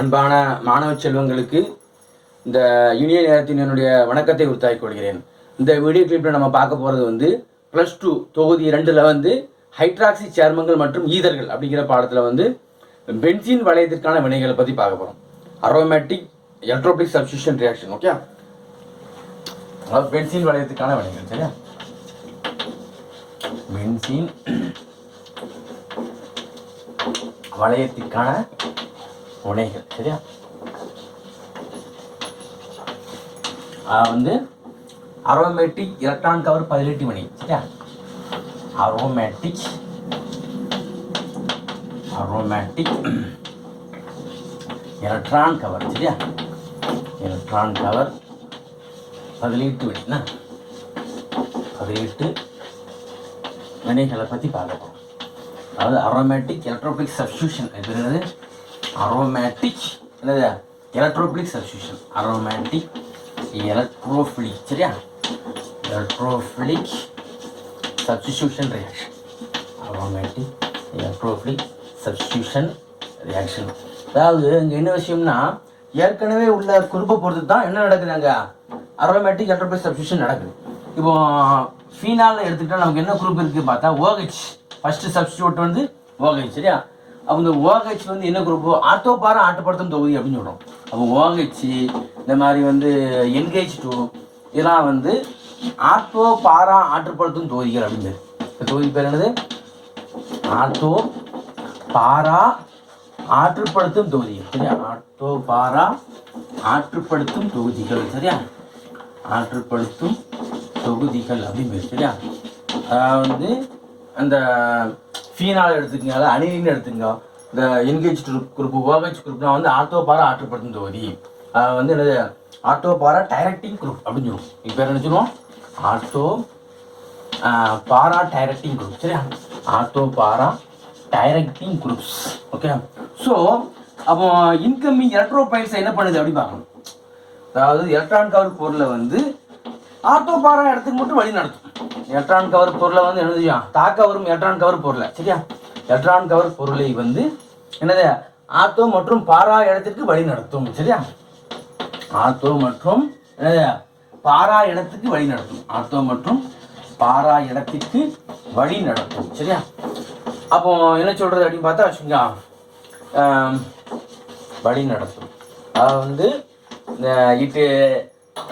அன்பான மாணவ செல்வங்களுக்கு இந்த இனிய நேரத்தின் என்னுடைய வணக்கத்தை உரித்தாக்கிக் கொள்கிறேன். இந்த வீடியோ கிளிப்பில் நம்ம பார்க்க போகிறது வந்து +2 தொகுதி 2ல் வந்து ஹைட்ராக்சி சேர்மங்கள் மற்றும் ஈதர்கள் அப்படிங்கிற பாடத்தில் வந்து பென்சீன் வளையத்திற்கான வினைகளை பற்றி பார்க்க போகிறோம். Aromatic electrophilic substitution reaction. Okay, அதாவது பென்சீன் வளையத்துக்கான வினைகள். சரியா, பென்சீன் வளையத்திற்கான வினைகள். சரியா, வந்து அரோமேட்டிக் எலக்ட்ரான் கவர் 18 வினை. சரியா, அரோமேட்டிக் எலக்ட்ரான் கவர். சரியா, எலக்ட்ரான் கவர் 18 வினை. 18 வினைகளை பற்றி பார்க்கலாம். அதாவது அரோமேட்டிக் எலக்ட்ரோபிக் சப்ஸ்டியூஷன். இது என்னது? அரோமேட்டிக் என்னது? Electrophilic substitution. Aromatic electrophilic. சரியா, electrophilic substitution reaction. Aromatic electrophilic substitution reaction. அதாவது இங்கே என்ன விஷயம்னா, ஏற்கனவே உள்ள குரூப்பை பொறுத்து தான் என்ன நடக்குது, அங்கே அரோமேட்டிக் எலக்ட்ரோபிக் சப்ஸ்டியூஷன் நடக்குது. இப்போ ஃபீனால் எடுத்துக்கிட்டால் நமக்கு என்ன குரூப் இருக்குது பார்த்தா OH. ஃபஸ்ட்டு சப்ஸ்டியூட் வந்து OH. சரியா, அப்போ இந்த OH வந்து என்ன குரூப்பு? ஆர்த்தோபாரா ஆட்டுப்படுத்தும் தொகுதி அப்படின்னு சொல்கிறோம். அப்போ OH இந்த மாதிரி வந்து NH2 இதெல்லாம் வந்து ஆர்த்தோபாரா ஆற்றுப்படுத்தும் தொகுதிகள் அப்படின்னு பேர். இந்த தொகுதி பேர் என்னது? ஆர்த்தோபாரா ஆற்றுப்படுத்தும் தொகுதிகள். சரியா, ஆர்த்தோபாரா ஆற்றுப்படுத்தும் தொகுதிகள். சரியா, ஆற்றுப்படுத்தும் தொகுதிகள் அப்படின்னு பேர். சரியா, வந்து அந்த ஃபீனால் எடுத்துக்கங்க, அனிலின் எடுத்துக்கங்க. இந்த NH2 குரூப் OH குரூப்னா வந்து ஆர்த்தோபாரா ஆற்றுப்படுத்தும் தொகுதி. வந்து என்னது? ஆர்த்தோபாரா டைரக்டிங் குரூப் அப்படின்னு சொல்லுவோம். இப்போ என்ன சொல்லுவோம்? பாரா டைரக்டிங் குரூப். சரியா, ஆர்த்தோபாரா டைரக்டிங் குரூப்ஸ். ஓகே, ஸோ அப்போ இன்கமிங் எலக்ட்ரோபைல்ஸை என்ன பண்ணுது அப்படி பார்க்கணும். அதாவது எலக்ட்ரான் கவர் பொருளை வந்து ஆர்த்தோபாரா இடத்துக்கு மட்டும் வழி நடத்தும். எலக்ட்ரான் கவர் பொருளை வந்து என்ன செய்யும்? தாக்க வரும் எலக்ட்ரான் கவர் பொருளை. சரியா, எலக்ட்ரான் கவர் பொருளை வந்து என்னது? ஆர்த்தோ மற்றும் பாரா இடத்திற்கு வழி நடத்தும். சரியா, ஆர்த்தோ மற்றும் என்னது? பாரா இடத்துக்கு வழி நடத்தும். ஆர்த்தோ மற்றும் பாரா இடத்திற்கு வழி நடத்தும். சரியா, அப்போ என்ன சொல்றது அப்படின்னு பார்த்தா வச்சுக்கோங்க, வழி நடத்தும். அதாவது வந்து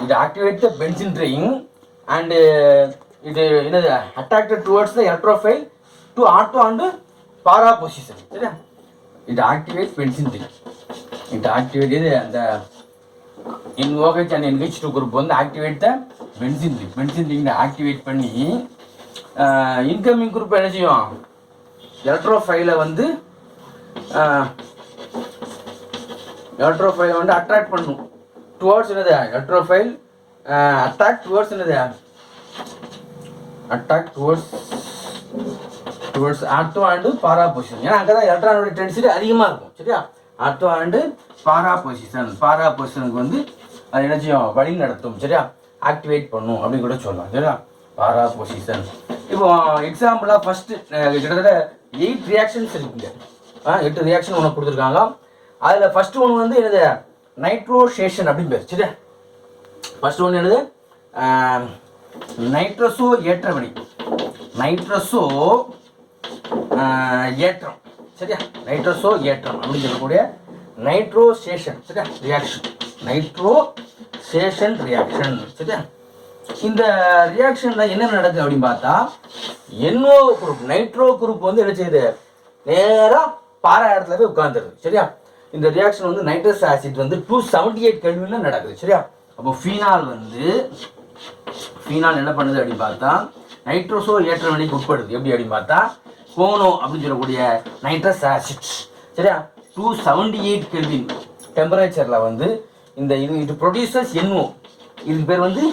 it activates the benzene ring and it என்னது? attracted towards the electrophile to ortho and para position. சரியா, it activates benzene ring. it activates அந்த OH and NH2 குரூப் வந்து activate the benzene ring. benzene ring activate பண்ணி incoming group என்ன செய்யும்? எலக்ட்ரோஃபைலை வந்து attract பண்ணும் towards என்னது? எலக்ட்ரோஃபைல் அட்டாக் டுவர்ட்ஸ் என்னது? Attack towards ortho and para position. ஏன்னா அங்கே தான் எலக்ட்ரானோட டென்சிட்டி அதிகமாக இருக்கும். சரியா, ஆர்த்தோ அண்டு பாரா பொசிஷன். பாரா பொசிஷனுக்கு வந்து அது என்ன செய்யும்? வழி நடத்தும். சரியா, ஆக்டிவேட் பண்ணும் அப்படின்னு கூட சொல்லலாம். சரியா, பாரா பொசிஷன். இப்போ எக்ஸாம்பிளாக ஃபஸ்ட்டு கிட்டத்தட்ட 8 ரியாக்ஷன்ஸ் இருக்குங்க. 8 ரியாக்ஷன் ஒன்று கொடுத்துருக்காங்க. அதில் ஃபஸ்ட்டு ஒன்று வந்து என்னது? நைட்ரோசேஷன் அப்படின்னு பேர். சரியா, ஃபர்ஸ்ட் ஒன்று என்னது? நைட்ரஸோ ஏற்ற வினை. நைட்ரஸோ ஏற்றம். சரியா, நைட்ரஸோ ஏற்றம் அப்படின்னு சொல்லக்கூடிய நைட்ரோசேஷன். சரியா, ரியாக்ஷன். நைட்ரோசேஷன் ரியாக்ஷன். சரியா, இந்த ரியாக்ஷனில் என்ன நடக்குது அப்படின்னு பார்த்தா, NO குரூப் நைட்ரோ குரூப் வந்து என்ன செய்யுது? நேராக பாரா இடத்துல போய் உட்காந்துருது. சரியா, இந்த ரியாக்ஷன் வந்து நைட்ரஸ் ஆசிட் வந்து 278 கெல்வின்ல நடக்குது. சரியா, அப்போ ஃபீனால் என்ன பண்ணுது அப்படின்னு பார்த்தா, நைட்ரோசோ ஏற்ற வினைக்கு உட்படுது. எப்படி அப்படின்னு பார்த்தா, கோனோ அப்படின்னு சொல்லக்கூடிய நைட்ரஸ் ஆசிட். சரியா, 278 கெல்வின் டெம்பரேச்சரில் வந்து இந்த இது ப்ரொடியூசர்ஸ் NO. இதுக்கு பேர் வந்து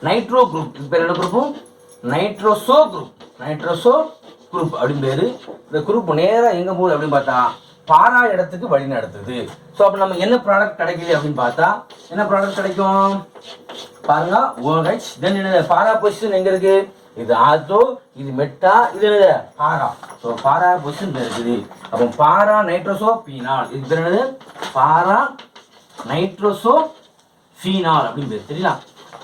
நைட்ரோ குரூப். இதுக்கு பேர் என்ன குரூப்பும்? நைட்ரோசோ குரூப் அப்படின்னு பேர். இந்த குரூப் நேராக எங்கே போகுது அப்படின்னு பார்த்தா பாரா இடத்துக்கு வழி நடத்துது. ஸோ அப்போ நம்ம என்ன ப்ராடக்ட் கிடைக்குது அப்படின்னு பார்த்தா என்ன ப்ராடக்ட் கிடைக்கும் பாருங்க? OH. தென் என்ன? பாரா பொசிஷன் எங்கே இருக்கு? இது ஆல்டோ, இது மெட்டா, இது என்னது பாரா. ஸோ பாரா பொசிஷன் இருக்குது. அப்போ பாரா நைட்ரோசோ பீனால், இது பேர் என்னது பாரா நைட்ரோசோ ஃபீனால் அப்படின்னு பேர். சரிங்களா?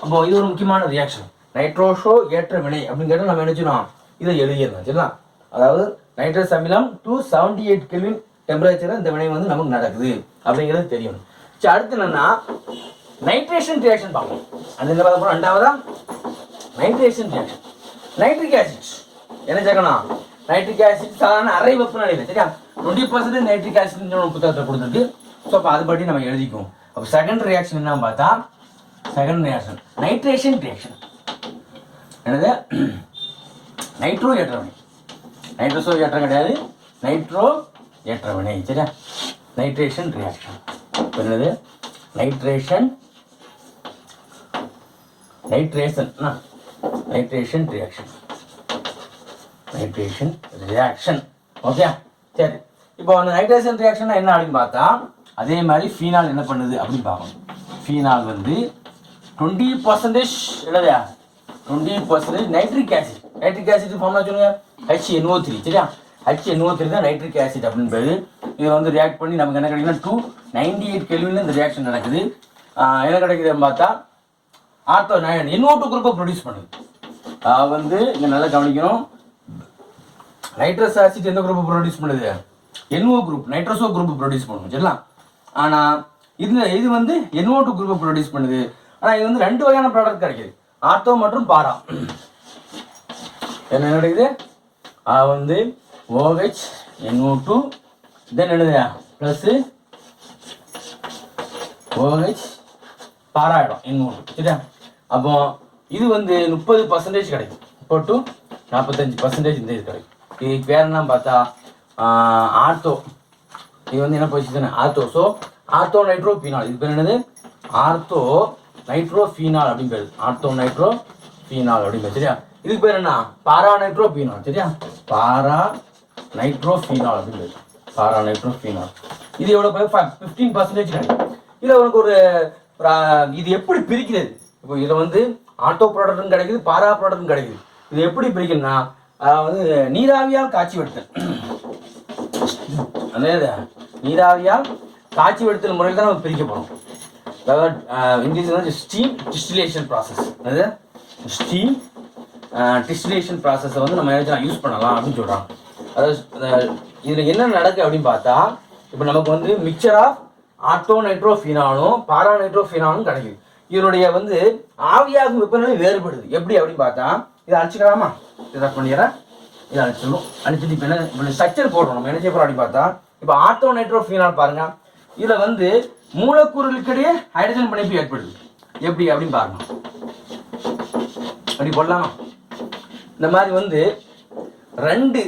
அப்போ இது ஒரு முக்கியமான ரியாக்ஷன். நைட்ரோசோ ஏற்ற வினை அப்படின்னு கேட்டால் நம்ம என்ன செய்யணும், இதை எழுதிடணும். சரிங்களா? அதாவது நைட்ரஸ் அமிலம் 278 கெல்வின் டெம்பரேச்சர் இந்த வினை வந்து நமக்கு நடக்குது அப்படிங்கிறது தெரியணும். சரி, அடுத்து என்னன்னா நைட்ரேஷன் ரியாக்ஷன் பார்ப்போம். அது என்ன பார்க்க போறோம், ரெண்டாவதா நைட்ரேஷன் ரியாக்ஷன். நைட்ரிக் ஆசிட் என்ன சேர்க்கணும், நைட்ரிக் ஆசிட் சாதாரண அரை வெப்பநிலையில், சரியா 20% நைட்ரிக் ஆசிட் புத்தகத்தை கொடுத்துருக்கு. ஸோ அப்போ அதுபடி நம்ம எழுதிக்குவோம். அப்போ செகண்ட் ரியாக்ஷன் என்ன பார்த்தா, செகண்ட் ரியாக்ஷன் நைட்ரேஷன் ரியாக்ஷன். என்னது நைட்ரோ ஏற்ற வினை. நைட்ரோசோ ஏற்றம் கிடையாது, நைட்ரோ ஏற்ற வினை. சரியா? Nitration reaction. என்னது nitration nitration nitration reaction. Nitration reaction. Okay, சரி. இப்போ அந்த நைட்ரேஷன் ரியாக்ஷன் என்ன அப்படின்னு பார்த்தா, அதே மாதிரி ஃபீனால் என்ன பண்ணுது அப்படின்னு பார்க்கணும். ஃபீனால் வந்து 20% என்னது 20% நைட்ரிக் ஆசிட். நைட்ரிக் ஆசிட் ஃபார்ம்லாம் சொல்லுங்க, HNO3. சரியா? HNO3 தான் நைட்ரிக் ஆசிட் அப்படின்னு பேரு. இது வந்து ரியாக்ட் பண்ணி நமக்கு என்ன கிடைக்குதுன்னா 298 கெல்வின்ல இந்த ரியாக்ஷன் நடக்குது. என்ன கிடைக்குதுன்னு பார்த்தா ஆர்த்தோ NO2 குரூப்பை ப்ரொடியூஸ் பண்ணுது. வந்து இங்கே நல்லா கவனிக்கணும், நைட்ரஸ் ஆசிட் எந்த குரூப்பை ப்ரொடியூஸ் பண்ணுது, NO group, nitroso group produce பண்ணும். சரிங்களா? ஆனால் இது வந்து NO2 குரூப்பை ப்ரொடியூஸ் பண்ணுது. ஆனால் இது வந்து ரெண்டு வகையான ப்ராடக்ட் கிடைக்குது, ஆர்த்தோ மற்றும் பாரா. என்ன கிடைக்குது, வந்து OH NO2 தென் என்னது ப்ளஸ் OH பாராயிடும் NO2. சரியா? அப்போ இது வந்து 30% கிடைக்கும், இப்போ டு 45% இந்த இது கிடைக்கும். இதுக்கு பேர் என்ன பார்த்தா ஆர்த்தோ. இது வந்து என்ன position, ortho. So ortho nitro phenol, இது பேர் என்னது ஆர்த்தோ நைட்ரோ ஃபீனால் அப்படின்னு பேர். ஆர்த்தோ நைட்ரோ ஃபீனால் அப்படின்னு பேர். சரியா? இதுக்கு பேர் என்ன, பாரா நைட்ரோ ஃபீனால். சரியா? பாரா நைட்ரோ ஃபீனால் அப்படின்னு பேர். பாரா நைட்ரோ ஃபீனால். இது எவ்வளோ 15% கிடைக்கும். இதில் உனக்கு ஒரு இது எப்படி பிரிக்கிறது, இப்போ இதில் வந்து ஆட்டோ ப்ராடக்ட்டும் கிடைக்குது, பாரா ப்ராடக்ட்டும் கிடைக்குது. இது எப்படி பிரிக்கணும்னா வந்து நீராவியால் காய்ச்சி வெடுத்தல். அந்த நீராவியால் காய்ச்சி வெடுத்தல் முறையில் தான் நம்ம பிரிக்க போகிறோம். அதாவது இங்கிலீஷில் வந்து ஸ்டீம் டிஸ்டிலேஷன் ப்ராசஸ். அது ஸ்டீம் டிஸ்டிலேஷன் ப்ராசஸை வந்து நம்ம யூஸ் பண்ணலாம் அப்படின்னு சொல்கிறாங்க. அதாவது இதில் என்ன நடக்குது அப்படின்னு பார்த்தா, இப்போ நமக்கு வந்து மிக்சர் ஆஃப் ஆர்த்தோ நைட்ரோ ஃபீனாலும் பாரா நைட்ரோ ஃபீனாலும் கிடைக்குது. இதனுடைய வந்து ஆவியாகும் வெப்பநிலை வேறுபடுது. எப்படி அப்படின்னு பார்த்தா, இதை அழிச்சிக்கலாமா, இதை பண்ணிடுறேன், இதை அழிச்சிடணும். அழிச்சிட்டு இப்போ என்ன ஸ்ட்ரக்சர் போடுறோம், நம்ம என்ன செய்ய போகிறோம் அப்படின்னு பார்த்தா, இப்போ ஆர்த்தோ நைட்ரோ ஃபீனால் பாருங்க, இதில் வந்து மூலக்கூறுகளுக்கிடையே ஹைட்ரஜன் பிணைப்பு ஏற்படுது. எப்படி அப்படின்னு பாருங்க, அப்படி போடலாமா. இந்த மாதிரி வந்து ரெண்டு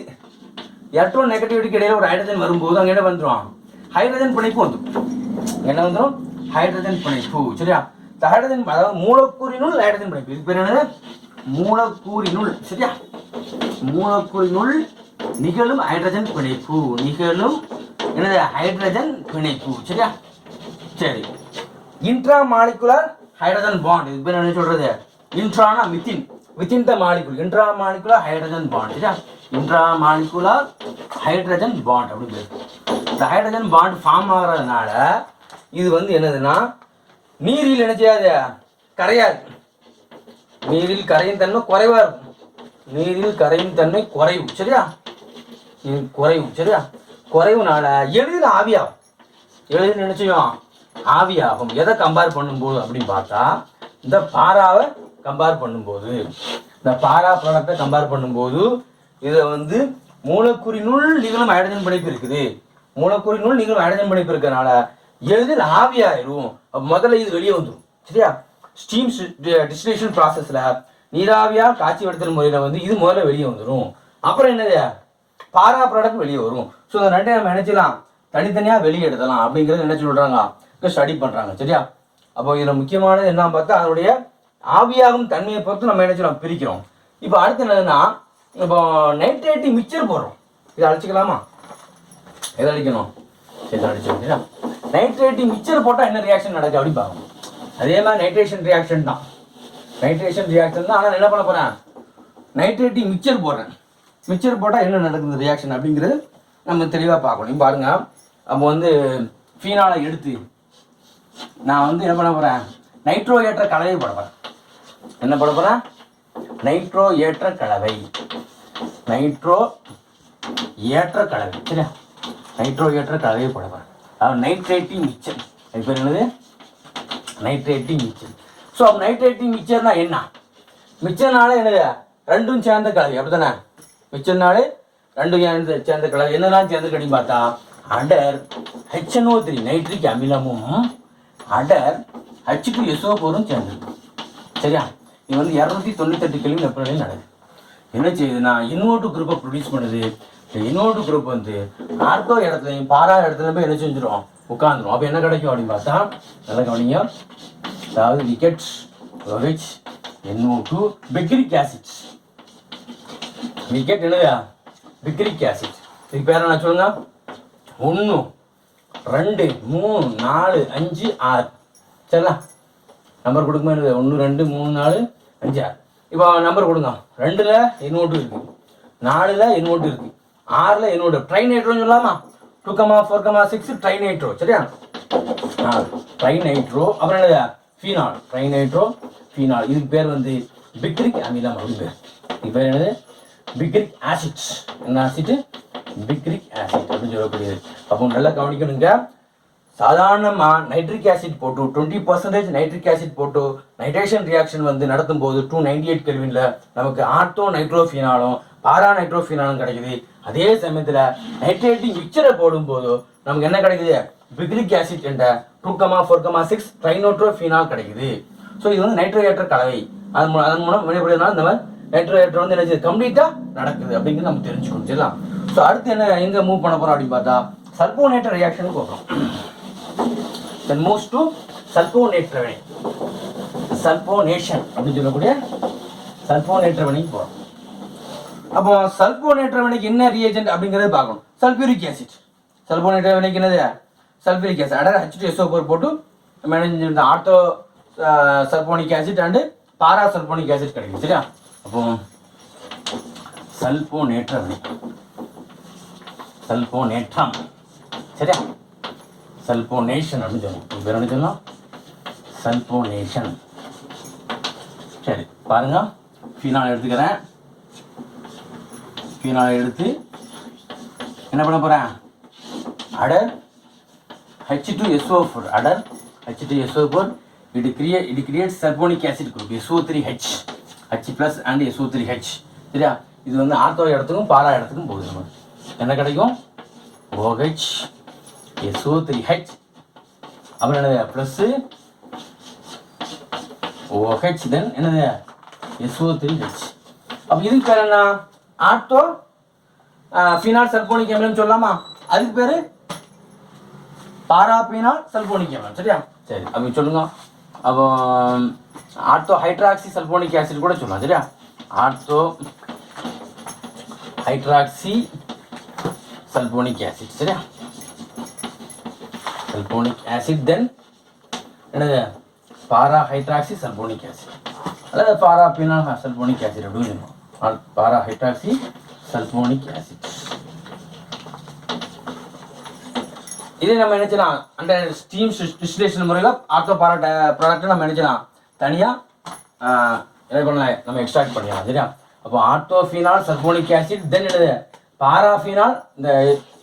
எலக்ட்ரோ நெகட்டிவிட்டிக்கு இடையில ஒரு ஹைட்ரஜன் வரும்போது அங்கே என்ன வந்துடும், ஹைட்ரஜன் பிணைப்பு வந்துடும். என்ன வந்துடும், ஹைட்ரஜன் பிணைப்பு. சரியா? ஹைட்ரஜன் அதாவது மூலக்கூறினுள் ஹைட்ரஜன் பிணைப்பு. இது பேர் என்னது, மூலக்கூறினுள். சரியா? மூலக்கூறினுள் நிகழும் ஹைட்ரஜன் பிணைப்பு. நிகழும் என்னது, ஹைட்ரஜன் பிணைப்பு. சரியா? சரி. Intra molecular hydrogen bond. இது பேர் என்ன சொல்றது, இன்ட்ரானா within, within the molecule, intra molecular hydrogen bond. சரியா? இன்ட்ரா மாலிகுலர் ஹைட்ரஜன் பாண்ட் அப்படின்னு பேர். இந்த ஹைட்ரஜன் பாண்ட் ஃபார்ம் ஆகிறதுனால இது வந்து என்னதுன்னா நீரில் என்ன செய்யாது, கரையாது. நீரில் கரையும் தன்மை குறைவா இருக்கும். நீரில் கரையும் தன்மை குறைவு. சரியா? குறைவு. சரியா? குறைவுனால எளிதில் ஆவியாகும். எளிதில் நினைச்சோம் ஆவியாகும். எதை கம்பேர் பண்ணும்போது அப்படின்னு பார்த்தா, இந்த பாராவை கம்பேர் பண்ணும்போது, இந்த பாரா ப்ராடக்டை கம்பேர் பண்ணும்போது இதில் வந்து மூலக்கூறினுள் நிகழும் ஹைட்ரஜன் பிணைப்பு இருக்குது. மூலக்கூறினுள் நிகழும் ஹைட்ரஜன் பிணைப்பு இருக்கிறதுனால எளிதில் ஆவியாயிரும். முதல்ல இது வெளியே வந்துடும். சரியா? ஸ்டீம் டிஸ்டிலேஷன் ப்ராசஸில் நீராவியாக காய்ச்சி வெடுத்தல் முறையில் வந்து இது முதல்ல வெளியே வந்துடும். அப்புறம் என்னது, பாரா ப்ராடக்ட் வெளியே வரும். ஸோ இந்த ரெண்டை நம்ம நினைச்சலாம் தனித்தனியாக வெளியே எடுக்கலாம் அப்படிங்கிறது என்ன சொல்கிறாங்க, ஸ்டடி பண்ணுறாங்க. சரியா? அப்போ இதில் முக்கியமானது என்ன பார்த்தா, அதனுடைய ஆவியாகும் தன்மையை பொறுத்து நம்ம என்ன செய்யலாம், பிரிக்கிறோம். இப்போ அடுத்து என்னதுன்னா, இப்போ நைட்ரேட்டி மிக்சர் போடுறோம். இதை அழிச்சிக்கலாமா, எதை அழிக்கணும், இதை அழிச்சிடும். சரியா? நைட்ரேட்டி மிக்சர் போட்டால் என்ன ரியாக்ஷன் நடக்குது அப்படின்னு பார்க்கணும். அதே மாதிரி நைட்ரேஷன் ரியாக்ஷன் தான், நைட்ரேஷன் ரியாக்ஷன் தான். ஆனால் என்ன பண்ண போகிறேன், நைட்ரேட்டிங் மிக்சர் போடுறேன். மிக்சர் போட்டால் என்ன நடக்குது ரியாக்ஷன் அப்படிங்கிறது நம்ம தெளிவாக பார்க்கணும். பாருங்கள், அப்போ வந்து ஃபீனாலை எடுத்து நான் வந்து என்ன பண்ண போகிறேன், நைட்ரோ ஏற்ற கலவை போட போகிறேன். என்ன போட போகிறேன், நைட்ரோ ஏற்ற கலவை. நைட்ரோ ஏற்ற கலவை, சரியா? நைட்ரோ ஏற்ற கலவையை போட போகிறேன். அதாவது நைட்ரேட்டிங் மிக்சர். அது பேர் என்னது, நைட்ரேட்டிங் மிக்சர். ஸோ அப்போ நைட்ரேட்டிங் மிக்சர்னா என்ன? மிக்சர்னாலே என்னது, ரெண்டும் சேர்ந்த கலவை, அப்படி தானே? மிக்சர்னாலே ரெண்டும் சேர்ந்த கலவை. என்னெல்லாம் சேர்ந்த கடின்னு பார்த்தா, அடர் HNO3 நைட்ரிக் அமிலமும் அடர் H2SO4 சேர்ந்தது, சரியா? இது வந்து 298 கெல்வின் வெப்பநிலையில் நடக்குது. என்ன செய்யுதுன்னா NO2 குரூப்பை ப்ரொடியூஸ் பண்ணுது. இந்த NO2 குரூப் வந்து ஆர்த்தோ இடத்துலையும் பாரா இடத்துலையும் போய் என்ன செஞ்சிடும், உட்காந்துரும். அப்போ என்ன கிடைக்கும் அப்படின்னு பார்த்தா, நல்லா கவனிங்க. அதாவது விக்கெட் OH NO2 பெக்ரிக் ஆசிட். விக்கெட் என்னதா, பெக்ரிக் ஆசிட். இதுக்கு பேர் என்ன சொல்லுங்க, 1 2 3 4 5 6, சரிங்களா? நம்பர் கொடுக்குமா, என்னது 1 2 3 4 5 6. இப்போ நம்பர் கொடுங்க. 2ல் NO2 இருக்கு, 4ல் NO2 இருக்கு, 6ல் NO2. ட்ரைநைட்ரோன்னு சொல்லலாமா? 2,4,6 ட்ரைநைட்ரோ, சரியா? ட்ரைநைட்ரோ. அப்புறம் என்னது, ஃபீனால். Trinitro phenol. இதுக்கு பேர் வந்து பிக்ரிக் அமிலம் அப்படின்னு பேர். இதுக்கு பேர் என்னது, பிக்ரிக் ஆசிட். என்ன ஆசிட், பிக்ரிக் ஆசிட் அப்படின்னு சொல்லக்கூடியது. அப்போ நல்லா கவனிக்கணுங்க. சாதாரணமாக நைட்ரிக் ஆசிட் போட்டு 20% நைட்ரிக் ஆசிட் போட்டு நைட்ரேஷன் ரியாக்ஷன் வந்து நடத்தும் போது 298 கெல்வின்ல நமக்கு ஆர்த்தோ நைட்ரோஃபீனாலும் பாரா நைட்ரோஃபீனாலும் கிடைக்குது. அதே சமயத்தில் நைட்ரேட்டிங் மிக்சரை போடும்போது நமக்கு என்ன கிடைக்குது, பிக்ரிக் ஆசிட் என்ற 2,4,6 ட்ரைநைட்ரோஃபீனால் கிடைக்குது. ஸோ இது வந்து நைட்ரோஏற்ற கலவை. அதன் மூலம் வினைபடுறதுனால இந்த நைட்ரோஏற்றம் வந்து என்ன கம்ப்ளீட்டாக நடக்குது அப்படிங்கிறது நம்ம தெரிஞ்சுக்கணும், சரிங்களா? ஸோ அடுத்து என்ன எங்கே மூவ் பண்ண போகிறோம் அப்படின்னு பார்த்தா, சல்போனேற்ற ரியாக்ஷனுக்கு போகிறோம். தென் மூவ்ஸ் டு சல்போனேற்ற வினை. சல்போனேஷன் அப்படின்னு சொல்லக்கூடிய சல்போனேற்ற வினைக்கு போகிறோம். அப்போ சல்போனேற்ற வினைக்கு என்ன ரியேஜென்ட் அப்படிங்கிறது பார்க்கணும். Sulphuric acid. சல்போனேற்ற வினைக்கு என்னது, சல்பியூரிக் ஆசிட். அதாவது H2SO4 போட்டு manage ortho sulphonic acid and para sulphonic acid கிடைக்கும், சரியா? அப்போ சல்போனேற்ற வினை, சல்போனேற்றம், சரியா? சல்போனேஷன் அப்படின்னு சொல்லணும். பேர் என்ன சொல்லலாம், சல்போனேஷன். சரி பாருங்க, ஃபீனால் எடுத்துக்கிறேன். ஃபீனால் எடுத்து என்ன பண்ண போகிறேன், அடர் H2SO4. அடர் H2SO4 it creates sulfonic acid group SO3H, H plus and SO3H, சரியா? இது வந்து ஆர்த்தோ இடத்துக்கும் பாரா இடத்துக்கும் போகுது. நமக்கு என்ன கிடைக்கும், OH SO3H, அப்புறம் என்னது ப்ளஸ்ஸு OH, தென் என்னது SO3H. அப்போ இதுக்கு பேர் என்ன, ஆர்த்தோ ஃபினால் சல்போனிக் அமிலம் சொல்லலாமா? அதுக்கு பேர் பாராபீனால் சல்போனிக் அமிலம், சரியா? சரி அப்படி சொல்லுங்க. அப்போ ஆர்த்தோ ஹைட்ராக்சி சல்போனிக் ஆசிட் கூட சொல்லலாம், சரியா? ஆர்த்தோ ஹைட்ராக்சி சல்போனிக் ஆசிட், சரியா? சல்போனிக் ஆசிட் தென் என்னது பாரா ஹைட்ராக்சி சல்போனிக் ஆசிட் அல்லது பாராபீனால் சல்போனிக் ஆசிட் அப்படின்னு சொல்லுவோம். பாரா ஹைட்ராக்சி சல்போனிக் ஆசிட். இதே நம்ம நினைச்சலாம் அந்த ஸ்டீம் டிஸ்டிலேஷன் முறையில் ஆர்த்தோ பாரா ப்ராடக்ட்டை நம்ம நினைச்சலாம் தனியாக என்ன பண்ணலாம், நம்ம எக்ஸ்ட்ராக்ட் பண்ணிடலாம், சரியா? அப்போ ஆர்த்தோஃபீனால் சல்போனிக் ஆசிட் தென் என்னது பாராஃபீனால், இந்த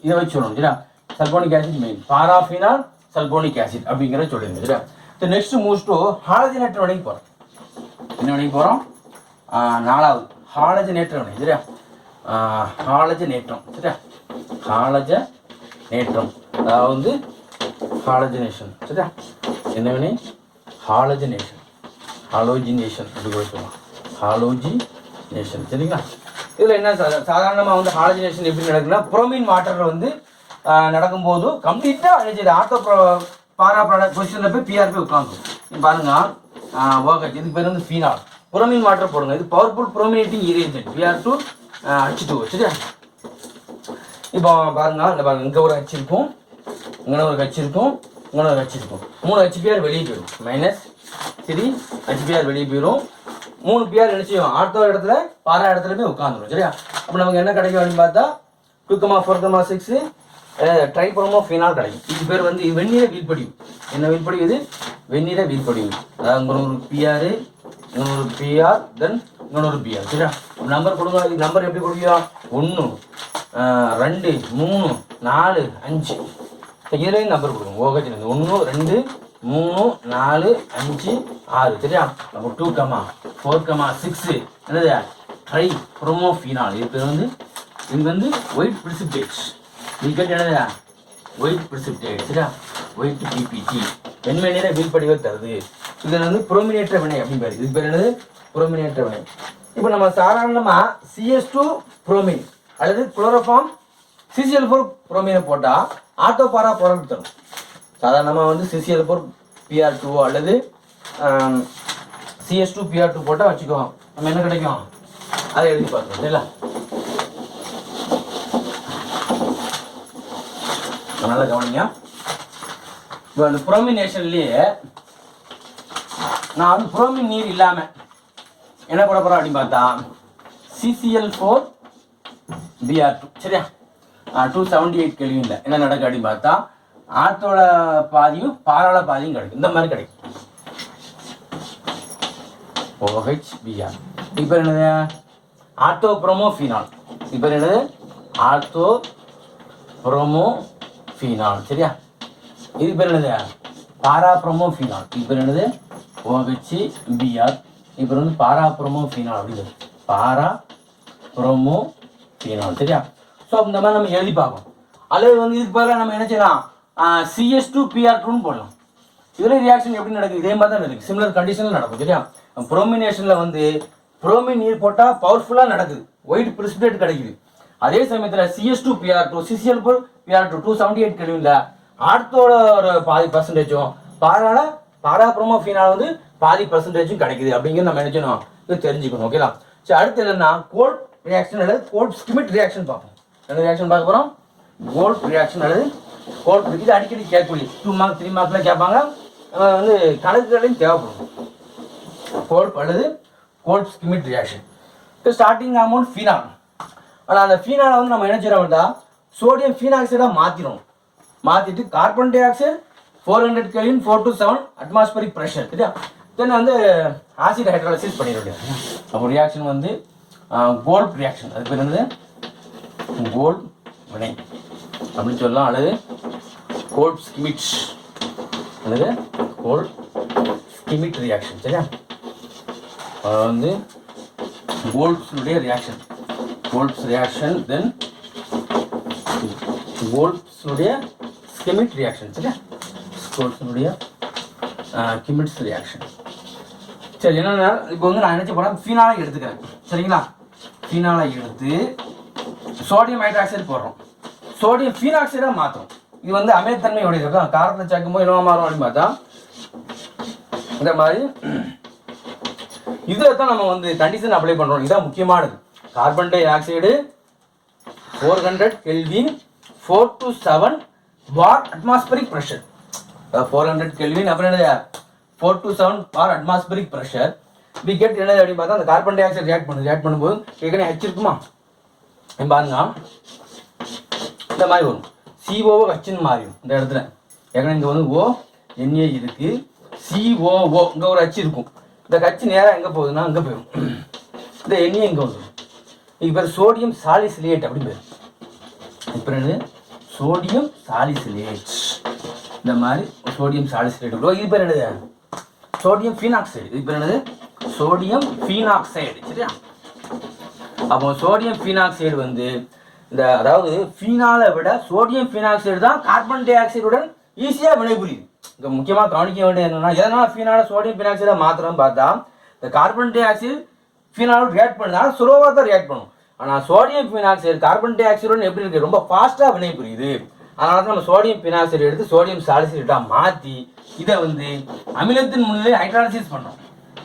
இதை வச்சு சொல்லணும், சரியா? Sulphonic acid main, para phenol sulphonic acid அப்படிங்கிறத சொல்லிடுங்க, சரியா? ஸோ நெக்ஸ்ட் மூவ்ஸ் டு ஹாலஜனேற்ற வினைக்கு போகிறோம். என்ன வினைக்கு போகிறோம், 4வது ஹாலஜனேற்ற வினை, சரியா? ஹாலஜனேற்றம், சரியா? ஹாலஜனேற்றம் அதாவது ஹாலஜனேஷன், சரியா? என்ன வினை, ஹாலஜனேஷன், ஹாலோஜினேஷன் அப்படி கூட சொல்லலாம், ஹாலோஜினேஷன், சரிங்களா? இதில் என்ன சாதாரணமாக வந்து ஹாலஜினேஷன் எப்படி நடக்குன்னா, புரோமின் வாட்டரில் வந்து நடக்கும்போது கம்ப்ளீட்டாக என்ன ஆர்த்தோ பாரா ப்ராடக்ட் பொசிஷனில் போய் பிஆர்பி உட்காந்துரும். பாருங்க, ஓகே, இதுக்கு பேர் வந்து ஃபீனால். புரோமின் வாட்டர் போடுங்க, இது பவர்ஃபுல் புரோமினேட்டிங் ரியேஜென்ட் Pr2 H2O, சரியா? இப்போ பாருங்க, இந்த பாருங்க, இங்கே ஒரு H இருக்கும், இங்கே ஒரு H இருக்கும், இங்கே ஒரு H இருக்கும், 3 HBr வெளியே போயிடும், -3 HBr வெளியே போயிடும். 3 பிஆர் என்ன செய்யும் ஆர்த்தோ இடத்துல பாரா இடத்துல போய் உட்காந்துரும். சரியா? அப்போ நமக்கு என்ன கிடைக்கும் அப்படின்னு பார்த்தா 2,4,6 ட்ரைப்ரோமோஃபீனால் கிடைக்கும். இது பேர் வந்து வெந்நீர வீழ்படிவு. என்ன வீழ்படிவு இது? வெந்நீர வீழ்படிவு. அதாவது இன்னொரு பிஆர், இன்னொரு பிஆர், தென் இன்னொரு பிஆர். சரியா? நம்பர் கொடுங்க. நம்பர் எப்படி கொடுக்கும்? 1 2 3 4 5. இதுலேயும் நம்பர் கொடுக்கும். ஓகே, 1 2 3 4 5 6. சரியா? அப்போ 2,4,6 என்னது ட்ரைப்ரோமோஃபீனால். இது பேர் வந்து ஒயிட் பிரிசிபிடேட். இதுக்கு என்னது ஒயிட் பிரிசிபிடேட். சரியா? ஒயிட் பிபிடி வெண்மை நிற வீழ்படிவை தருது. இது வந்து புரோமினேற்ற வினை அப்படின்னு பேர். இது பேர் என்னது? புரோமினேற்ற வினை. இப்போ நம்ம சாதாரணமாக CS2 புரோமின் அல்லது குளோரோஃபார்ம் CCl4 புரோமினை போட்டால் ஆட்டோ பாரா ப்ராடக்ட் தரும். சாதாரணமாக வந்து CCl4 PR2 அல்லது CS2 PR2 போட்டால் வச்சுக்கோ, நம்ம என்ன கிடைக்கும் அதை எழுதி பார்க்கணும். சரிங்களா? நல்லா கவனிங்க. இப்போ அந்த புரோமினேஷன்லேயே நான் வந்து புரோமின் நீர் இல்லாமல் என்ன போட போகிறோம் அப்படின்னு பார்த்தா CCl4 Br2. சரியா? 278 கெல்வின்ல என்ன நடக்கும் அப்படின்னு பார்த்தா ஆற்றோட பாதியும் பாராள பாதியும் கிடைக்கும். இந்த மாதிரி கிடைக்கும். OHBr. இப்போ என்னது? ஆர்த்தோ புரோமோஃபீனால். இப்போ என்னது? ஆர்த்தோ புரோமோஃபீனால். சரியா? இது பேர் என்னது? பாரா புரோமோஃபீனால். இது பேர் என்னது? OHBr. இப்போ வந்து பாரா புரோமோஃபீனால் அப்படிங்கிறது பாரா புரோமோஃபீனால். சரியா? ஸோ இந்த மாதிரி நம்ம எழுதி பார்ப்போம். அல்லது வந்து இதுக்கு பதிலாக நம்ம என்ன செய்யலாம்? CS2 PR2ன்னு போடலாம். இதில் ரியாக்ஷன் எப்படி நடக்குது? இதே மாதிரி தான் நடக்குது. சிமிலர் கண்டிஷனில் நடக்கும். சரியா? புரோமினேஷனில் வந்து புரோமின் நீர் போட்டால் பவர்ஃபுல்லாக நடக்குது, ஒயிட் பிரிசிபிடேட் கிடைக்குது. அதே சமயத்தில் CS2 PR2 CCl4 PR2 278 கெல்வின்ல ஆர்த்தோட ஒரு பாதி பர்சன்டேஜும் பாரா புரோமோஃபீனால் வந்து பாதி பர்சன்டேஜும் கிடைக்குது அப்படிங்கிறது நம்ம என்ன செய்யணும்? இது தெரிஞ்சுக்கணும். ஓகேங்களா? சரி, அடுத்து என்னன்னா கோல்ட் ரியாக்ஷன் அல்லது கோல்ட் ஸ்கிமிட் ரியாக்ஷன் பார்ப்போம். என்ன ரியாக்ஷன் பார்க்க போகிறோம்? கோல்ட் ரியாக்ஷன் அல்லது கோல்ட். இது அடிக்கடி கேட்கக்கூடிய 2 மார்க் 3 மார்க்லாம் கேட்பாங்க. வந்து கணக்குகளையும் தேவைப்படும். கோல்ட் அல்லது Kolbe Schmitt reaction. Starting amount phenol. ஆனால் அந்த ஃபீனாலை வந்து நம்ம என்ன செய்யறோம்னா சோடியம் ஃபீனாக்சைடாக மாற்றிட்டு carbon dioxide 400 kelvin 4 to 7 atmospheric pressure. சரியா? தென் வந்து ஆசிட் ஹைட்ராலிசிஸ் பண்ணிடுறது. அப்போ ரியாக்ஷன் வந்து கோல்ட் ரியாக்ஷன். அது பேர் என்னது? கோல்ட் வினை அப்படின்னு சொல்லலாம். அல்லது கோல்ட் ஸ்கிமிட் அல்லது கோல்ட் ஸ்கிமிட் ரியாக்ஷன். சரியா? வந்து கோல்ட்ஸுடைய ரியாக்ஷன், கோல்ட்ஸ் ரியாக்ஷன், தென் கோல்ட்ஸுடைய ஸ்கிமிட் ரியாக்ஷன். சரியா? கோல்ட்ஸுடைய கிமிட்ஸ் ரியாக்ஷன். சரி, என்னென்ன இப்போ வந்து நான் என்ன போகிறேன்? ஃபீனாலை எடுத்துக்கிறேன். சரிங்களா? ஃபீனாலை எடுத்து சோடியம் ஹைட்ராக்சைடு போடுறோம். சோடியம் ஃபீனாக்சைடாக மாற்றும். இது வந்து அமிலத்தன்மையோடைய இருக்கும். காரத்தை சேர்க்கும்போது என்னவா மாறும் அப்படின்னு பார்த்தா இந்த மாதிரி இதில் தான் நம்ம வந்து கண்டிஷன் அப்ளை பண்ணுறோம். இதுதான் முக்கியமானது. Carbon dioxide 400 kelvin 4 to 7 bar atmospheric pressure. 400 kelvin அப்புறம் என்னது 4 to 7 bar atmospheric pressure. We get என்னது அப்படின்னு பார்த்தா அந்த கார்பன் டை ஆக்சைடு ரியாக்ட் பண்ணும்போது ஏற்கனவே ஹெச் இருக்குமா பாருங்க, இந்த மாதிரி வரும். CO ஹச்சுன்னு மாறிடும். இந்த இடத்துல ஏற்கனவே இங்கே வந்து ONA இருக்கு, COO இங்கே ஒரு ஹச்சு இருக்கும். இந்த ஹச்சு நேராக எங்கே போகுதுன்னா அங்கே போயிடும். இந்த NA இங்கே வந்துடும். இது பேர் சோடியம் சாலிசிலேட் அப்படின்னு பேர். இப்போ என்னது? Sodium salicylate. இந்த மாதிரி சோடியம் சாலிசிலேட். இது பேர் என்னது? Sodium phenoxide. இது பேர் என்னது? Sodium phenoxide. சரியா? அப்போ சோடியம் ஃபீனாக்சைடு வந்து இந்த அதாவது ஃபீனாலை விட சோடியம் ஃபீனாக்சைடு தான் கார்பன் டை ஆக்சைடுடன் ஈஸியாக வினைபுரியுது. இங்கே முக்கியமாக கவனிக்க வேண்டியது என்னன்னா, எதனால் ஃபீனாலை சோடியம் ஃபீனாக்சைடாக மாத்திரம் பார்த்தா இந்த கார்பன் டை ஆக்சைடு ஃபீனாலும் ரியாக்ட் பண்ணுறதுனால ஸ்லோவாக தான் ரியாக்ட் பண்ணும். ஆனால் சோடியம் ஃபீனாக்சைடு கார்பன் டை ஆக்சைடுடன் எப்படி இருக்குது? ரொம்ப ஃபாஸ்ட்டாக வினைபுரியுது. அதனால தான் நம்ம சோடியம் ஃபீனாக்சைடு எடுத்து சோடியம் சாலிசிலேட்டாக மாற்றி இதை வந்து அமிலத்தின் முன்னிலையில் ஹைட்ராலிசிஸ் பண்ணுறோம்.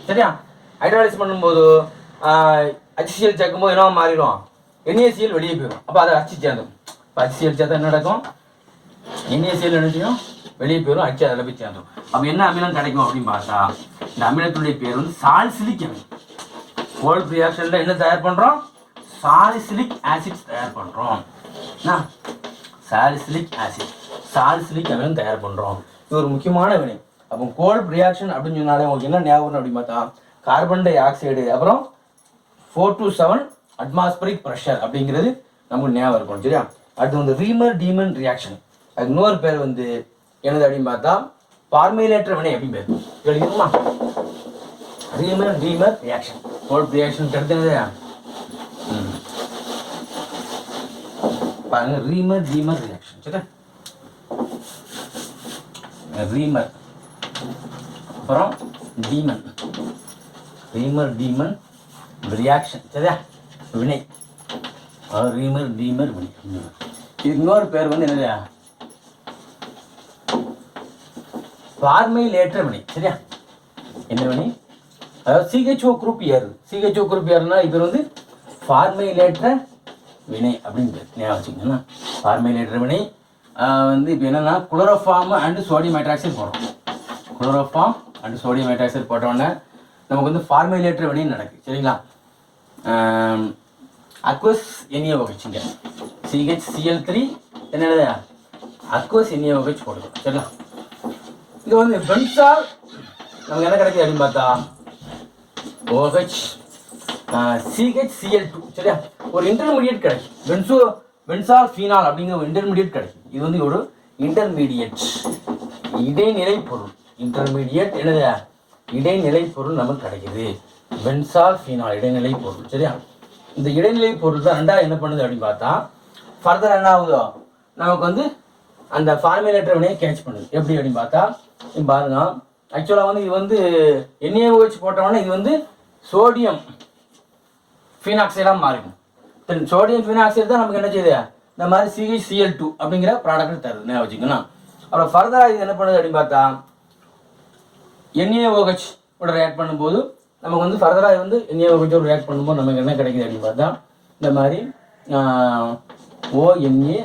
சரியா? ஹைட்ராலிசிஸ் பண்ணும்போது HCl சேர்க்கும்போது என்ன மாறிடும்? NaCl வெளியே போயிடும். அப்போ அதை அச்சு சேர்ந்துடும். இப்போ HCl சேர்த்தா என்ன நடக்கும்? NaCl என்ன செய்யும்? வெளியே போயிடும். அச்சு அதில் போய் சேர்ந்துடும். அப்போ என்ன அமிலம் கிடைக்கும் அப்படின்னு பார்த்தா இந்த அமிலத்துடைய பேர் வந்து சால்சிலிக் அமிலம். கோல்ட் ரியாக்ஷனில் என்ன தயார் பண்ணுறோம்? சாலிசிலிக் ஆசிட் தயார் பண்ணுறோம். என்ன? சாலிசிலிக் ஆசிட், சாலிசிலிக் அமிலம் தயார் பண்ணுறோம். இது ஒரு முக்கியமான வினை. அப்போ கோல்ட் ரியாக்ஷன் அப்படின்னு சொன்னாலே உங்களுக்கு என்ன ஞாபகம் அப்படின்னு பார்த்தா கார்பன் டை ஆக்சைடு அப்புறம் 4 to 7 அட்மாஸ்பரிக் ப்ரெஷர் அப்படிங்கிறது நமக்கு ஞாபகம் இருக்கும். சரியா? அடுத்து வந்து ரீமர் டீமன் ரியாக்ஷன். அதுக்கு இன்னொரு பேர் வந்து என்னது அப்படின்னு பார்த்தா பார்மைலேட்டர் வினை அப்படின்னு பேர். எழுதிடுமா? ரீமர் டீமர் ரியாக்ஷன். கோல்ட் ரியாக்ஷன் எடுத்துனது பாருங்க. ரீமர் டீமர் ரியாக்ஷன். சரியா? ரீமர் அப்புறம் டீமன், ரீமர் டீமன் ரியாக்ஷன். சரியா? வினை. ரீமர் டீமர் வினை. இது இன்னொரு பேர் வந்து என்னது? பார்மைலேட்டர் வினை. சரியா? என்ன வினை? அதாவது CHO குரூப் ஏறுது. CHO குரூப் ஏறுனா இது வந்து பார்மைலேட்டர் வினை அப்படின்னு ஞாபகம் வச்சுக்கோங்க. பார்மைலேட்டர் வினை வந்து இப்போ என்னன்னா குளோரோஃபார்ம் அண்ட் சோடியம் ஹைட்ராக்சைடு போடுறோம். குளோரோஃபார்ம் அண்ட் சோடியம் ஹைட்ராக்சைடு போட்டோன்னே நமக்கு வந்து பார்மைலேட்டர் வினை நடக்குது. சரிங்களா? அக்வஸ் NaOH CHCl3 என்னது? அக்வஸ் NaOH போடுறோம். சரிங்களா? இங்கே வந்து பென்சால் நமக்கு என்ன கிடைக்குது அப்படின்னு பார்த்தா OH CHCl2. சரியா? ஒரு இன்டர்மீடியட் கிடைக்கும். பென்சால் ஃபீனால் அப்படிங்கிற ஒரு இன்டர்மீடியட் கிடைக்கும். இது வந்து ஒரு இன்டர்மீடியட் இடைநிலை பொருள். இன்டர்மீடியட் என்னது? இடைநிலை பொருள் நமக்கு கிடைக்குது. பென்சால் ஃபீனால் இடைநிலை பொருள். சரியா? இந்த இடைநிலை பொருள் தான் ரெண்டாவது என்ன பண்ணுது அப்படின்னு பார்த்தா ஃபர்தர் என்ன ஆகுதோ நமக்கு வந்து அந்த ஃபார்முலேட்டர் வினையை கேட்ச் பண்ணுது. எப்படி அப்படின்னு பார்த்தா பாருங்க. ஆக்சுவலாக வந்து இது வந்து NaOH போட்டோம்னா இது வந்து சோடியம் ஃபீனாக்சைடாக மாறிடும். தென் சோடியம் ஃபீனாக்சைடு தான் நமக்கு என்ன செய்யுது? இந்த மாதிரி CHCl2 அப்படிங்கிற ப்ராடக்ட் தருது. ஞாபகம் வச்சுக்கணும். அப்புறம் ஃபர்தராக இது என்ன பண்ணுது அப்படின்னு பார்த்தா NaOH கூட ரியாக்ட் பண்ணும்போது நமக்கு வந்து ஃபர்தராக வந்து NaOH ரியாக்ட் பண்ணும்போது நமக்கு என்ன கிடைக்குது அப்படின்னு பார்த்தா இந்த மாதிரி ONA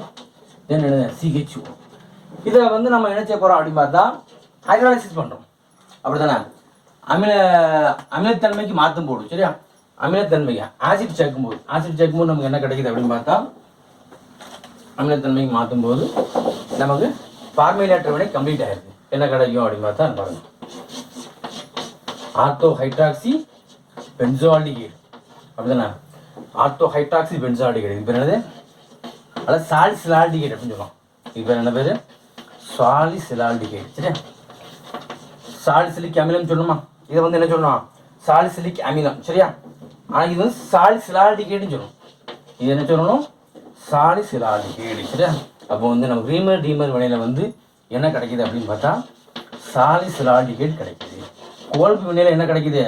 தென் என்ன CHO. இதை வந்து நம்ம என்ன செய்ய போகிறோம் அப்படின்னு பார்த்தா ஹைட்ராலிசிஸ் பண்ணுறோம். அப்படி தானே? அமிலத்தன்மைக்கு மாற்றும் போடும். சரியா? அமிலத்தன்மைக்கு ஆசிட் சேர்க்கும்போது நமக்கு என்ன கிடைக்குது அப்படின்னு பார்த்தா அமிலத்தன்மைக்கு மாற்றும் போது நமக்கு பார்மைலேட்டர் வினை கம்ப்ளீட் ஆயிருக்கு. என்ன கிடைக்கும் அப்படின்னு பார்த்தா பாருங்க. Ortho hydroxy benzaldehyde. அப்படிதானே? Ortho hydroxy benzaldehyde. இது பேர் என்னது? அதாவது சாலிசிலால்டிகைடு அப்படின்னு சொல்லுவோம். இது பேர் என்ன பேர்? சாலிசிலால்டிகைடு. சரியா? சாலிசிலிக் அமிலம் சொல்லணுமா? இதை வந்து என்ன சொல்லணும்? சாலிசிலிக் அமிலம். சரியா? ஆனால் இது வந்து சாலிசிலால்டிகைடுன்னு சொல்லணும். இது என்ன சொல்லணும்? சாலிசிலால்டிகைடு. சரியா? அப்போ வந்து நம்ம ரீமர் டீமர் வினையில் வந்து என்ன கிடைக்குது அப்படின்னு பார்த்தா சாலிசிலால்டிகைடு கிடைக்குது. கோல்ட் வினையில் என்ன கிடைக்குது?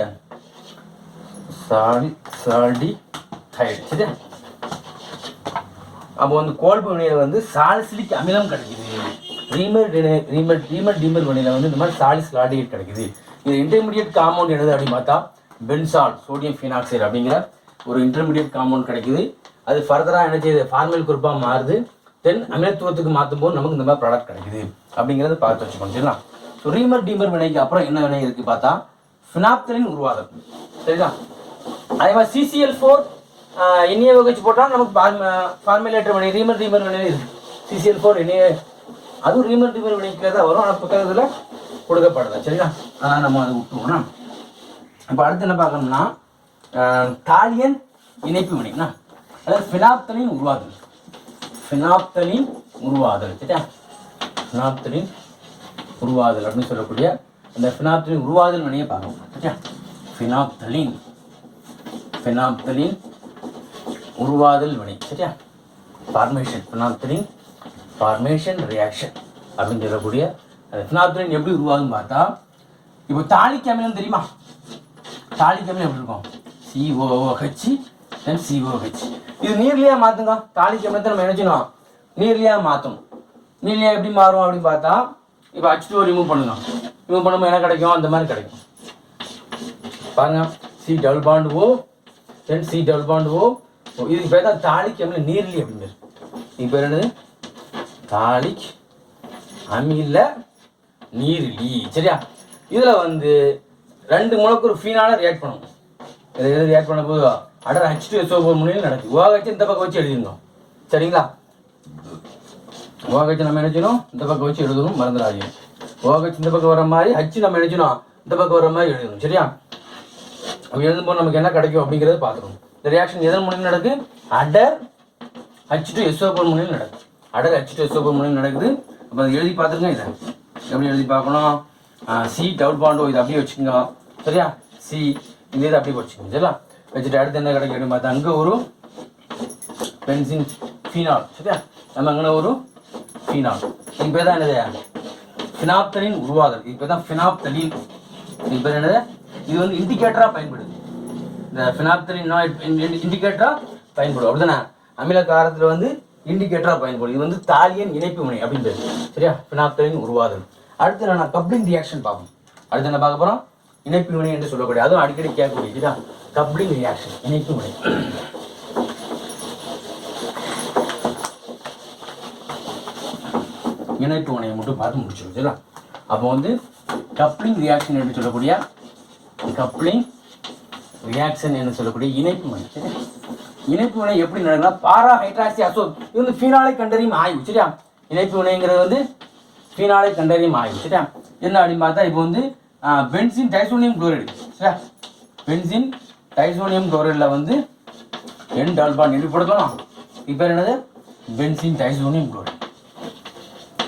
சாலிசிலால்டிகைடு. சரியா? அப்போ வந்து கோல்ட் வினையில் வந்து சாலிசிலிக் அமிலம் கிடைக்குது. ரீமர் டீமர் வினையில் வந்து இந்த மாதிரி சாலிசிலால்டிகைடு கிடைக்குது. இது இன்டர்மீடியட் காம்பவுண்ட் என்னது அப்படின்னு பார்த்தா பென்சால் சோடியம் ஃபீனாக்சைடு அப்படிங்கிற ஒரு இன்டர்மீடியட் காம்பவுண்ட் கிடைக்குது. அது ஃபர்தராக என்ன செய்யுது? ஃபார்மல் குரூப்பாக மாறுது. தென் அமிலத்துவத்துக்கு மாற்றும் போது நமக்கு இந்த மாதிரி ப்ராடக்ட் கிடைக்குது அப்படிங்கிறத பார்த்து வச்சுக்கணும். சரிங்களா? ஸோ ரீமர் டீமர் வினைக்கு அப்புறம் என்ன வினை இருக்குது பார்த்தா ஃபினாப்தலின் உருவாதல். சரிங்களா? அதே மாதிரி CCl4 NaOH போட்டால் நமக்கு ஃபார்முலேட்டர் வினை ரீமர் டீமர் வினை இருக்குது. CCl4 Na அதுவும் ரீமர் டீமர் வினைக்கு தான் வரும். ஆனால் புத்தகத்தில் கொடுக்கப்படுது. சரிங்களா? அதான் நம்ம அதை விட்டுருவோம். இப்போ அடுத்து என்ன பார்க்கணும்னா தாலியன் இணைப்பு வினைனா அதாவது ஃபினாப்தலின் உருவாதல். ஃபினாப்தலின் உருவாதல். சரியா? ஃபினாப்தலின் உருவாதல் அப்படின்னு சொல்லக்கூடிய அந்த ஃபினாப்தலின் உருவாதல் வினையை பார்க்கணும். சரியா? ஃபினாப்தலின் உருவாதல் வினை. சரியா? ஃபார்மேஷன் ஃபினாப்தலின் ஃபார்மேஷன் ரியாக்ஷன் அப்படின்னு சொல்லக்கூடிய அந்த ஃபினாப்தலின் எப்படி உருவாகுன்னு பார்த்தா இப்போ தாலிக் அமிலம் தெரியுமா? தாலிக் அமிலம் எப்படி இருக்கும்? COOH தென் COH. இது நீர்லியாக மாற்றுங்க. தாலிக் அமிலத்தை நம்ம என்ன செய்யணும்? நீர்லியாக மாற்றணும். நீர்லியாக எப்படி மாறும் அப்படின்னு பார்த்தா இப்போ H2O ரிமூவ் பண்ணுங்க. ரிமூவ் பண்ணும்போது என்ன கிடைக்கும்? அந்த மாதிரி கிடைக்கும். பாருங்க. C டபுள் பாண்ட் O தென் C டபுள் பாண்ட் O. இதுக்கு பேர் தான் தாலிக் அமிலம் நீர்லி அப்படின்னு பேர். இது பேர் என்னது? தாலிக் அமில நீர்லி. சரியா? இதில் வந்து 2 மூலக்கூறு ஃபீனால ரியாக்ட் பண்ணும். இதை எது ரியாக்ட் பண்ண போது அடர் H2SO4 முன்னிலையில் நடக்குது. OH இந்த பக்கம் வச்சு எழுதிருந்தோம். சரிங்களா? OH நம்ம நினைச்சணும் இந்த பக்கம் வச்சு எழுதணும், மறந்துடாதீங்க. OH இந்த பக்கம் வர மாதிரி H நம்ம நினைச்சணும் இந்த பக்கம் வர மாதிரி எழுதணும். சரியா? அப்படி எழுதும்போது நமக்கு என்ன கிடைக்கும் அப்படிங்கிறத பார்த்துக்கணும். இந்த ரியாக்ஷன் எதன் முன்னிலையில் நடக்குது? அடர் H2SO4 முன்னிலையில் நடக்குது. அடர் H2SO4 முன்னிலையில் நடக்குது. அப்போ அதை எழுதி பார்த்துருங்க. இதை எப்படி எழுதி பார்க்கணும்? சி டபுள் பாண்டோ இது அப்படியே வச்சுக்கோங்க. சரியா? சி இந்த இது அப்படியே வச்சுக்கோங்க. சரியா? வச்சுட்டு அடுத்து என்ன கிடைக்கும் பார்த்தா அங்கே ஒரு பென்சின் ஃபீனால். சரியா? நம்ம அங்கே ஒரு ஃபீனால். இது பேர் தான் என்னது? ஃபினாப்தலின் உருவாதல். இது பேர் தான் ஃபினாப்தலின். இது பேர் என்னது? இது வந்து இண்டிகேட்டராக பயன்படுது. இந்த ஃபினாப்தலின் இண்டிகேட்டராக பயன்படும். அப்படிதானே? அமில காரத்தில் வந்து இண்டிகேட்டராக பயன்படும். இது வந்து தாலியன் இணைப்பு வினை அப்படின்னு பேர். சரியா? ஃபினாப்தலின் உருவாதல். அடுத்து நான் கப்ளிங் ரியாக்ஷன் பார்ப்போம். அடுத்து என்ன பார்க்க போகிறோம்? இணைப்பு வினை என்று சொல்லக்கூடிய, அதுவும் அடிக்கடி கேட்கக்கூடிய. சரியா? கப்ளிங் ரியாக்ஷன், இணைப்பு வினை. இணைப்பு வினையை மட்டும் பார்த்து முடிச்சிடும். சரியா? அப்போ வந்து கப்ளிங் ரியாக்ஷன் என்று சொல்லக்கூடிய கப்ளிங் ரியாக்ஷன் என்று சொல்லக்கூடிய இணைப்பு வினை. சரியா? இணைப்பு வினை எப்படி நடக்குன்னா பாரா ஹைட்ராக்சி அசோ இது வந்து ஃபீனாலை கண்டறியும் ஆய்வு. சரியா? இணைப்பு வினைங்கிறது வந்து ஃபீனாலை கண்டறியும் ஆய்வு. சரியா? என்ன அப்படின்னு பார்த்தா இப்போ வந்து பென்சின் டைசோனியம் குளோரைடு. சரியா? பென்சின் டைசோனியம் குளோரைடில் வந்து என் டால்பான் எப்படி போடலாம்? இப்போ என்னது? Benzene diazonium chloride.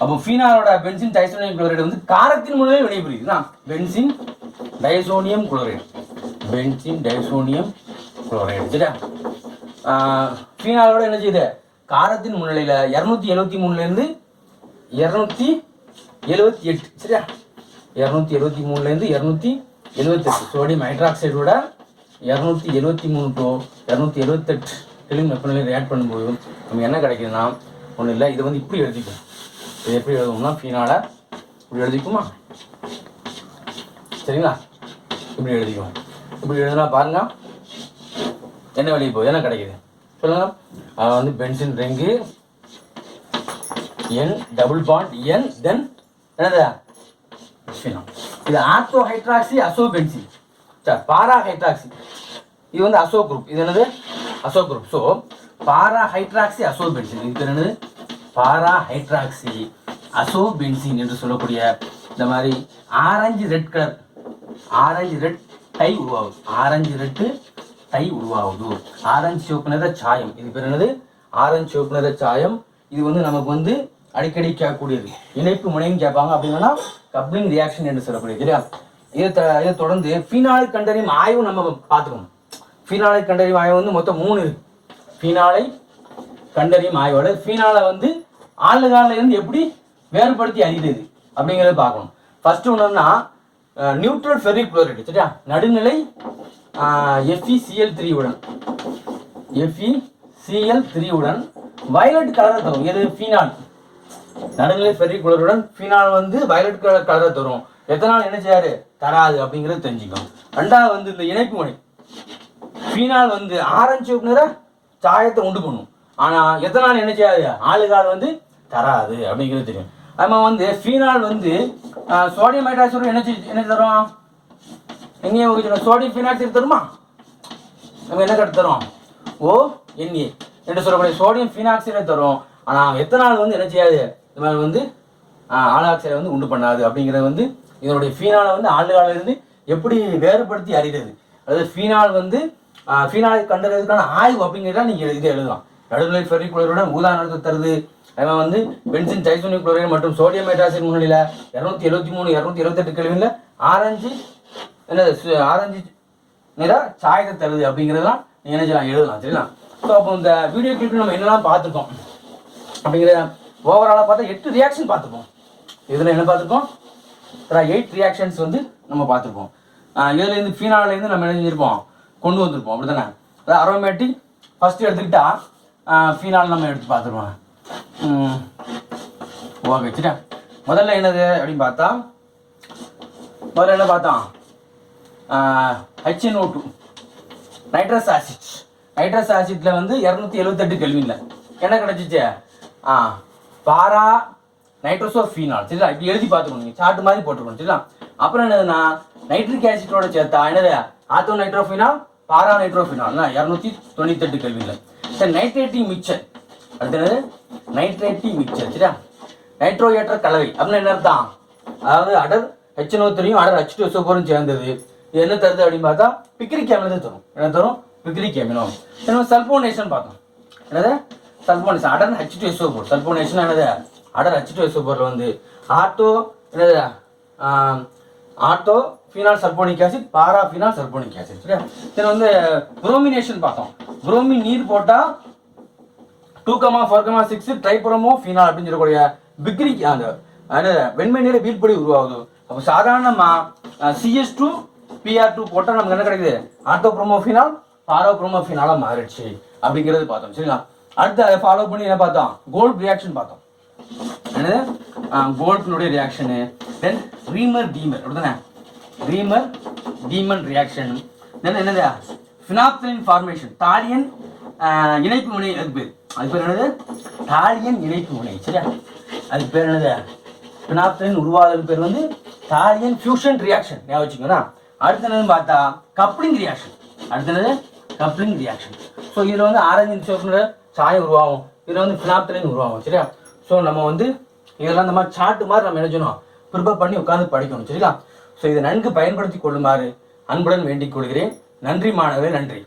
அப்போ ஃபீனாலோட பென்சின் டைசோனியம் குளோரைடு வந்து காரத்தின் முன்னிலையில் வினைபுரியுது. Benzene diazonium chloride, benzene diazonium chloride. சரியா? ஃபீனாலோட என்ன செய்யுது? காரத்தின் முன்னிலையில் 273லேருந்து 278. சரியா? 273லேருந்து 278 சோடியம் ஹைட்ராக்சைடோட 273 டு 278 கெல்வின் வெப்பநிலை ரியாக்ட் பண்ணும்போது நம்ம என்ன கிடைக்குதுன்னா ஒன்றும் இல்லை. இதை வந்து இப்படி எழுதிக்கும். இது எப்படி எழுதுவோம்னா ஃபீனாலை இப்படி எழுதிக்குமா? சரிங்களா? இப்படி எழுதிக்குவோம். இப்படி எழுதுனா பாருங்க என்ன வெளியே போகுது, என்ன கிடைக்குது சொல்லுங்க. வந்து பென்சின் ரிங்கு என் டபுள் பாண்ட் என் தென் என்னது ஃபினால். இது ஆர்த்தோ ஹைட்ராக்சி அசோ பென்சின். சரி, பாரா ஹைட்ராக்சி இது வந்து அசோ குரூப். இது என்னது? அசோ குரூப். ஸோ பாரா ஹைட்ராக்சி அசோ பென்சின். இது என்னது? பாரா ஹைட்ராக்சி அசோ பென்சின் என்று சொல்லக்கூடிய இந்த மாதிரி orange red colour, orange red dye உருவாகுது. ஆரஞ்சு ரெட்டு டை உருவாகுது. ஆரஞ்சு சிவப்பு நிற சாயம். இது பேர் என்னது? ஆரஞ்சு சிவப்பு நிற சாயம். இது வந்து நமக்கு வந்து அடிக்கடி கேட்கக்கூடியது. இணைப்பு முனையும் கேட்பாங்க. அப்படின்னா கப்ளிங் ரியாக்ஷன் என்று சொல்லக்கூடியது. சரியா? இதை தொடர்ந்து ஃபீனாலை கண்டறியும் ஆய்வு நம்ம பார்த்துக்கணும். ஃபீனாலை கண்டறியும் ஆய்வு வந்து மொத்தம் 3 இருக்கு. ஃபீனாலை கண்டறியும் ஆய்வோட ஃபீனாலை வந்து ஆளுகாலில் இருந்து எப்படி வேறுபடுத்தி அறிகிறது அப்படிங்கிறத பார்க்கணும். ஃபர்ஸ்ட் ஒன்றுன்னா நியூட்ரல் ஃபெர்ரிக் குளோரைடு. சரியா? நடுநிலை FeCl3 உடன் FeCl3 உடன் வயலட் கலரை தரும். எது? ஃபீனால். நடுநிலை ஃபெர்ரிக் குளோரைடுடன் ஃபீனால் வந்து வயலட் கலர் கலரை தரும். எத்தனால் என்ன செய்யாது? தராது அப்படிங்கிறது தெரிஞ்சுக்கணும். ரெண்டாவது வந்து இந்த இணைப்பு முனை ஃபீனால் வந்து ஆரஞ்சு நிற சாயத்தை உண்டு பண்ணும். ஆனால் எத்தனால் என்ன செய்யாது? ஆளுகால் வந்து தராது அப்படிங்கிறது தெரியும். நம்ம வந்து ஃபீனால் வந்து சோடியம் ஹைட்ராக்சைடு என்ன தரும்? எங்கேயும் சோடியம் ஃபீனாக்சைடு தருமா? நம்ம என்ன கட்டு தரும்? ONA என்று சொல்லக்கூடிய சோடியம் ஃபீனாக்சைடை தரும். ஆனால் எத்தனால் வந்து என்ன செய்யாது? இந்த மாதிரி வந்து ஆலாக்சைடை வந்து உண்டு பண்ணாது அப்படிங்கிறது வந்து இதனுடைய ஃபீனாலை வந்து ஆளுகாலில் இருந்து எப்படி வேறுபடுத்தி அறிகிறது. அதாவது ஃபீனால் வந்து ஃபீனாலை கண்டறிவதற்கான ஆய்வு அப்படிங்கிறத நீங்கள் இதை எழுதலாம். நடுநிலை ஃபெர்ரிக் குளோரைடுடன் ஊதா நிறத்தை தருது. அவன் வந்து பென்சின் டைசோனியம் குளோரைடு மற்றும் சோடியம் ஹைட்ராக்சைடு முன்னிலையில் 273 228 கெல்வின்ல ஆரஞ்சு என்னது? ஆரஞ்சு நிற சாயத்தை தருது அப்படிங்கிறதெல்லாம் நீங்கள் என்ன செய்யலாம்? எழுதலாம். சரிங்களா? ஸோ அப்போ இந்த வீடியோ கிளிப்பில் நம்ம என்னெல்லாம் பார்த்துருக்கோம் அப்படிங்கிற ஓவராலாக பார்த்தா 8 ரியாக்ஷன் பார்த்துருப்போம். இதில் என்ன பார்த்துருக்கோம்? 8 ரியாக்ஷன்ஸ் வந்து நம்ம பார்த்துருப்போம். இதுலேருந்து ஃபீனாலேருந்து நம்ம என்ன செஞ்சிருப்போம்? கொண்டு வந்திருப்போம். அப்படி தானே? அதாவது அரோமேட்டிக் ஃபஸ்ட்டு எடுத்துக்கிட்டா ஃபீனால் நம்ம எடுத்து பார்த்துருவோம். ஓகே. சரியா? முதல்ல என்னது அப்படின்னு பார்த்தா முதல்ல என்ன பார்த்தோம்? HNO2 nitrous acid. நைட்ரஸ் ஆசிட்ல வந்து 278 கெல்வின்ல என்ன கிடைச்சிச்சு? பாரா நைட்ரோசோ ஃபீனால். சரிங்களா? இப்படி எழுதி பார்த்துக்கணும். நீங்கள் சார்ட் மாதிரி போட்டுக்கணும். சரிங்களா? அப்புறம் என்னதுன்னா நைட்ரிக் ஆசிட்டோட சேர்த்தா என்னது? ஆத்தோ நைட்ரோஃபீனால் பாரா நைட்ரோஃபினால் 298 கேள்வியில். சரி, நைட்ரேட்டிங் மிக்சர் அடுத்தது நைட்ரேட்டிங் மிக்சர். சரியா, நைட்ரோ ஏற்ற கலவை அப்படின்னு என்ன அர்த்தம்? அதாவது அடர் H3 அடர் H2SO4 சேர்ந்தது. இது என்ன தருது அப்படின்னு பார்த்தா பிக்ரிக் அமிலத்தை தரும். என்ன தரும்? பிக்ரிக் அமிலம். நம்ம சல்போனேஷன் பார்த்தோம். என்னது? சல்போனேஷன் அடர் H2SO4. சல்போனேஷன் என்னது? அடர் H2SO4 வந்து ஆட்டோ என்னது ortho phenol sulphonic acid, para phenol sulphonic acid. சரியா, இதில் வந்து புரோமினேஷன் பார்த்தோம். புரோமின் நீர் போட்டால் 2,4,6 ட்ரைப்ரோமோ ஃபினால் அப்படின்னு சொல்லக்கூடிய பிக்ரிக் அந்த வெண்மை நீரை வீழ்படி உருவாகுது. அப்போ சாதாரணமாக CS2 PR2 போட்டால் நமக்கு என்ன கிடைக்குது? ஆட்டோப்ரோமோஃபினால் பாரோப்ரோமோஃபினாலாக மாறிடுச்சு அப்படிங்கிறது பார்த்தோம். சரிங்களா, அடுத்து அதை ஃபாலோ பண்ணி என்ன பார்த்தோம்? கோல்ப் ரியாக்ஷன் பார்த்தோம். என்னது? கோல்ப்னுடைய ரியாக்ஷனு. தென் ரீமர் டீமர் அப்படிதானே? ரீமர் டீமன் ரியாக்ஷன். தென் என்னது? Phenolphthalein formation. தாலியன் இணைப்பு வினை. அது பேர் என்னது? தாலியன் இணைப்பு வினை. சரியா, அதுக்கு பேர் என்னது? ஃபினாப்தலின் உருவாதல் பேர் வந்து தாலியன் ஃபியூஷன் ரியாக்ஷன். ஞாபகம் வச்சுக்கோங்க. அடுத்து என்னதுன்னு பார்த்தா கப்ளிங் ரியாக்ஷன். அடுத்து என்னது? Coupling reaction. ஸோ இதில் வந்து ஆரஞ்சு சோப்புன்ற சாயம் உருவாகும். இதில் வந்து ஃபினாப்தலின் உருவாகும். சரியா, ஸோ நம்ம வந்து இதெல்லாம் இந்த மாதிரி சார்ட் மாதிரி நம்ம என்ன செய்யணும்? ப்ரிப்பேர் பண்ணி உட்காந்து படிக்கணும். சரிங்களா, ஸோ இதை நன்கு பயன்படுத்தி கொள்ளுமாறு அன்புடன் வேண்டிக் கொள்கிறேன். நன்றி மாணவர்களே, நன்றி.